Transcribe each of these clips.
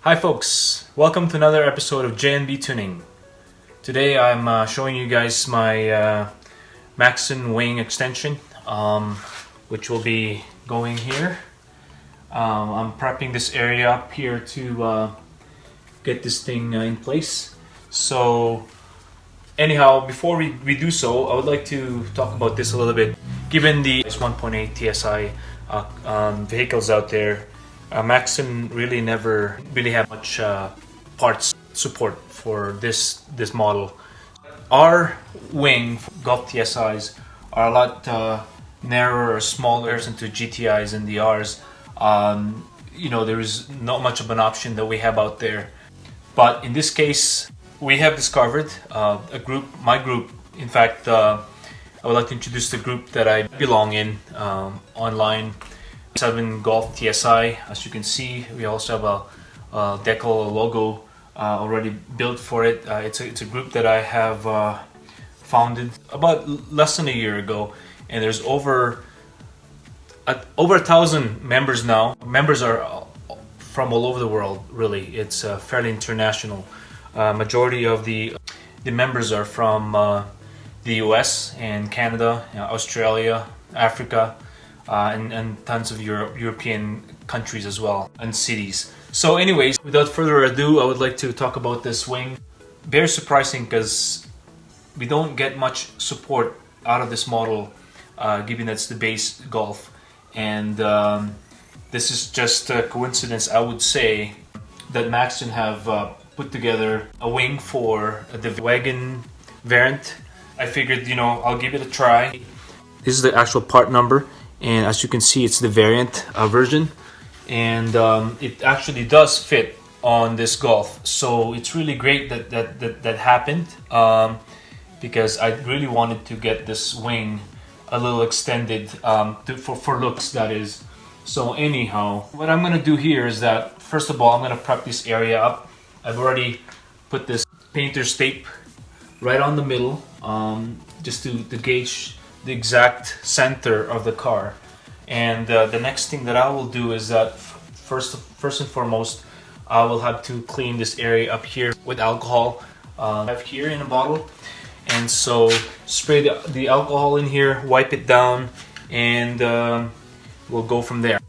Hi folks, welcome to another episode of J&B Tuning. Today I'm showing you guys my Maxton wing extension, which will be going here. I'm prepping this area up here to get this thing in place. So anyhow, before we do so, I would like to talk about this a little bit. Given the 1.8 TSI vehicles out there, Maxton really never had much parts support for this model. Our wing Golf TSIs are a lot narrower or smaller into GTIs and the Rs. There is not much of an option that we have out there. But in this case, we have discovered my group. In fact, I would like to introduce the group that I belong in online. MK7 Golf TSI. As you can see, we also have a decal logo already built for it. It's a group that I have founded about less than a year ago, and there's over 1,000 members now. Members are from all over the world. Really, it's fairly international. Majority of the members are from the US and Canada, Australia, Africa. And tons of European countries as well, and cities. So anyways, without further ado, I would like to talk about this wing. Very surprising because we don't get much support out of this model, given that's the base Golf. And this is just a coincidence, I would say, that Maxton have put together a wing for the Wagon variant. I figured, I'll give it a try. This is the actual part number. And as you can see, it's the variant version, and it actually does fit on this Golf. So it's really great that happened, because I really wanted to get this wing a little extended for looks, that is. So anyhow, what I'm gonna do here is that first of all, I'm gonna prep this area up. I've already put this painter's tape right on the middle, just to gauge the exact center of the car. And the next thing that I will do is that first and foremost, I will have to clean this area up here with alcohol. I have here in a bottle, and so spray the alcohol in here, wipe it down, and we'll go from there.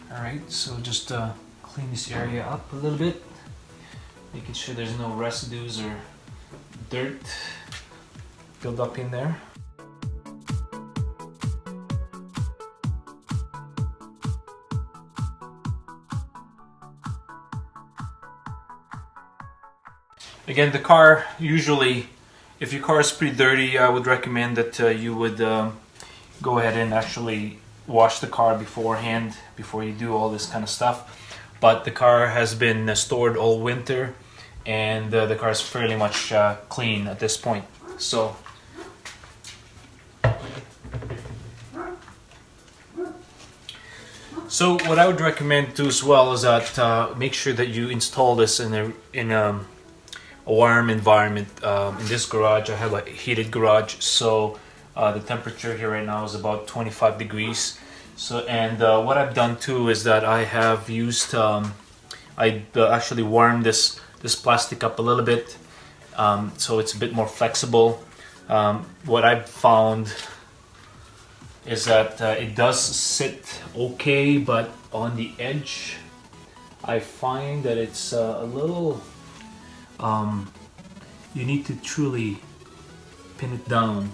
Alright, so just clean this area up a little bit, making sure there's no residues or dirt build up in there. Again, the car, usually, if your car is pretty dirty, I would recommend that you would go ahead and actually wash the car beforehand, before you do all this kind of stuff. But the car has been stored all winter, and the car is fairly much clean at this point. So what I would recommend too as well is that make sure that you install this in a warm environment. In this garage, I have a heated garage, so the temperature here right now is about 25 degrees. So, and what I've done too is that I have used, I actually warmed this plastic up a little bit, so it's a bit more flexible. What I've found is that it does sit okay, but on the edge, I find that it's a little, you need to truly pin it down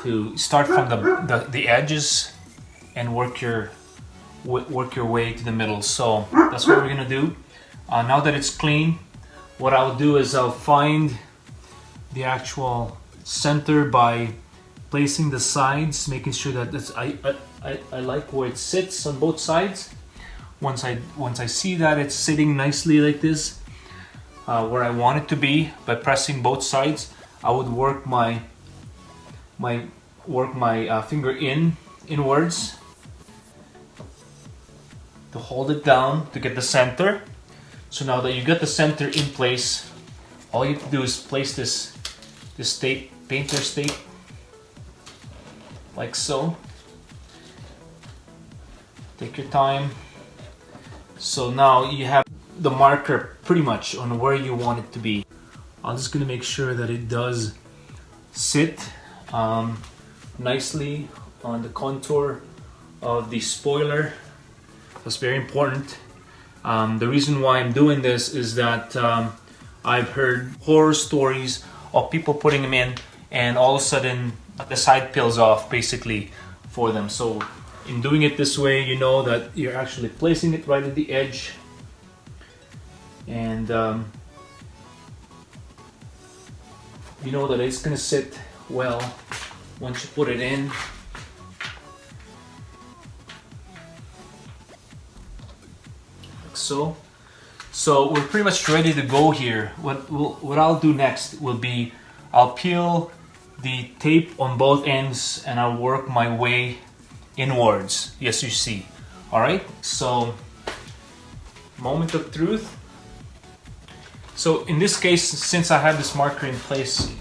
to start from the edges and work your way to the middle. So that's what we're gonna do. Now that it's clean, what I'll do is I'll find the actual center by placing the sides, making sure that I like where it sits on both sides. Once I see that it's sitting nicely like this, where I want it to be, by pressing both sides, I would work my finger inwards to hold it down to get the center. So now that you get the center in place, all you have to do is place this tape painter's tape, like so. Take your time. So now you have the marker pretty much on where you want it to be. I'm just gonna make sure that it does sit nicely on the contour of the spoiler. That's very important. The reason why I'm doing this is that I've heard horror stories of people putting them in and all of a sudden the side peels off basically for them. So in doing it this way, you know that you're actually placing it right at the edge, and you know that it's gonna sit well once you put it in. Like so. So we're pretty much ready to go here. What I'll do next will be I'll peel the tape on both ends and I'll work my way inwards. Yes, you see. All right, so moment of truth. So in this case, since I have this marker in place,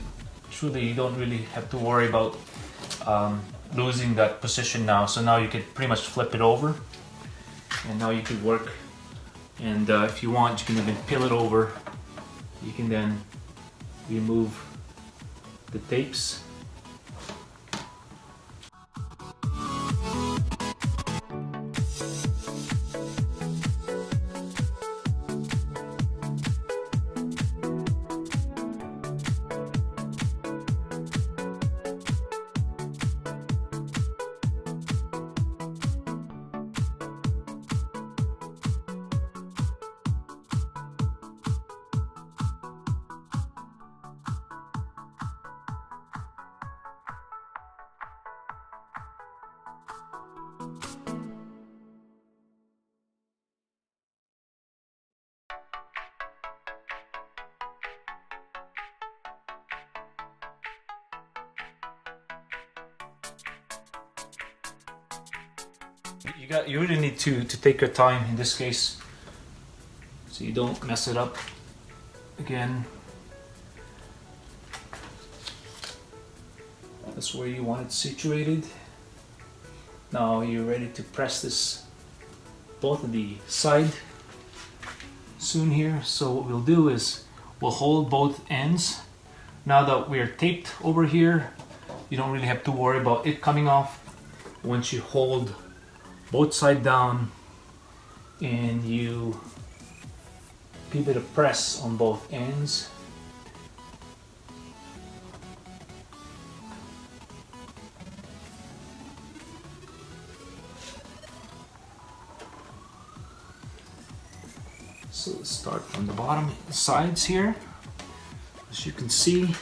truly you don't really have to worry about losing that position now. So now you can pretty much flip it over and now you can work. And if you want, you can even peel it over. You can then remove the tapes. You really need to take your time in this case so you don't mess it up again. That's where you want it situated. Now you're ready to press this both of the side soon here. So what we'll do is we'll hold both ends. Now that we're taped over here, you don't really have to worry about it coming off. Once you hold both side down and you give it a press on both ends. So let's start from the bottom sides here. As you can see,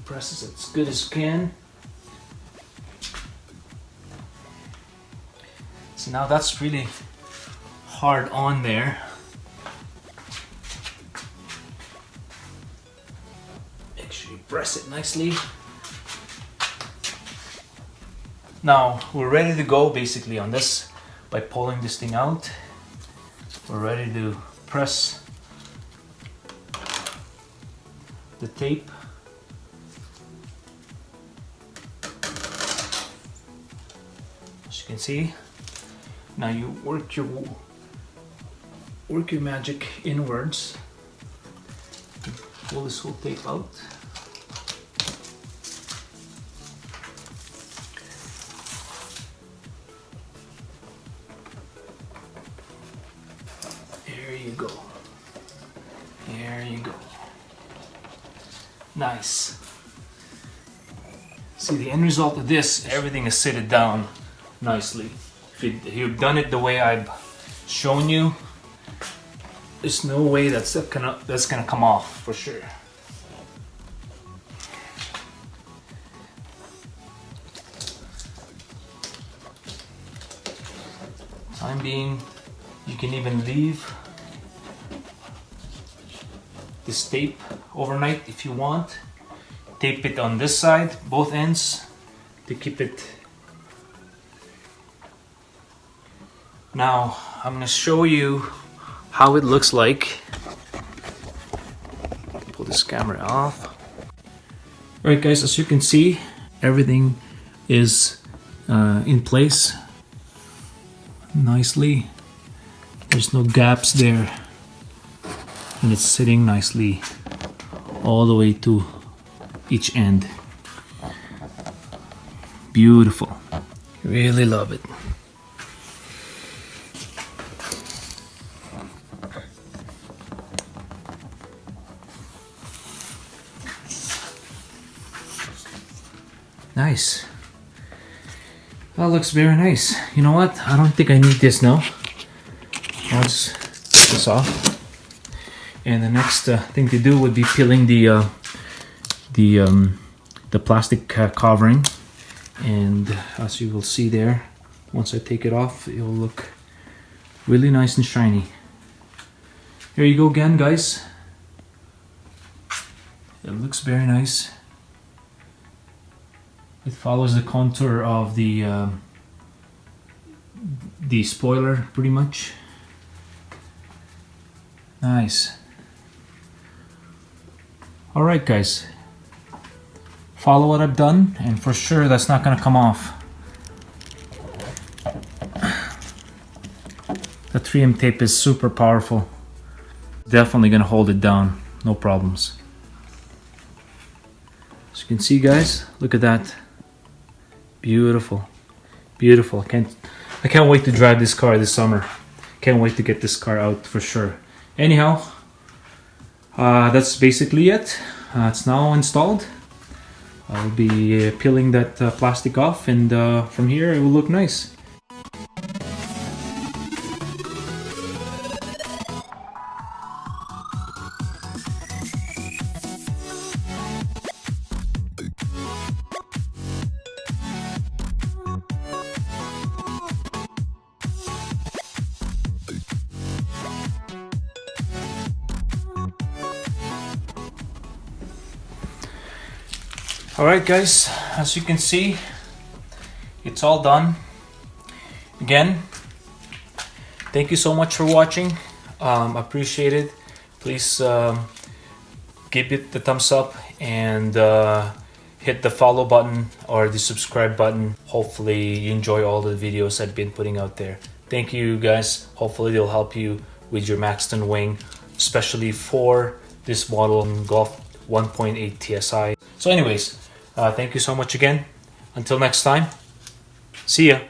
press as good as you can. So now that's really hard on there. Make sure you press it nicely. Now we're ready to go basically on this by pulling this thing out. We're ready to press the tape. As you can see, now you work your magic inwards. Pull this whole tape out. There you go. There you go. Nice. See, the end result of this, everything is sitted down nicely. If you've done it the way I've shown you, there's no way that's gonna come off for sure. Time being, you can even leave this tape overnight if you want. Tape it on this side, both ends, to keep it. Now I'm going to show you how it looks like. Pull this camera off. Alright guys, as you can see, everything is in place nicely. There's no gaps there, and it's sitting nicely all the way to each end. Beautiful. Really love it. Nice. That looks very nice. You know what? I don't think I need this now. I'll just take this off. And the next thing to do would be peeling the plastic covering. And as you will see there, once I take it off, it will look really nice and shiny. Here you go again, guys. It looks very nice. It follows the contour of the spoiler pretty much. Nice. Alright guys, follow what I've done, and for sure that's not gonna come off. The 3M tape is super powerful. Definitely gonna hold it down, no problems. As you can see guys, look at that. Beautiful, beautiful. I can't wait to drive this car this summer. Can't wait to get this car out for sure. Anyhow, that's basically it. It's now installed. I'll be peeling that plastic off, and from here it will look nice. Alright guys, as you can see, it's all done. Again, thank you so much for watching. Appreciate it. Please give it the thumbs up and hit the follow button or the subscribe button. Hopefully you enjoy all the videos I've been putting out there. Thank you guys. Hopefully they'll help you with your Maxton wing, especially for this model Golf 1.8 TSI. So anyways, thank you so much again. Until next time, see ya.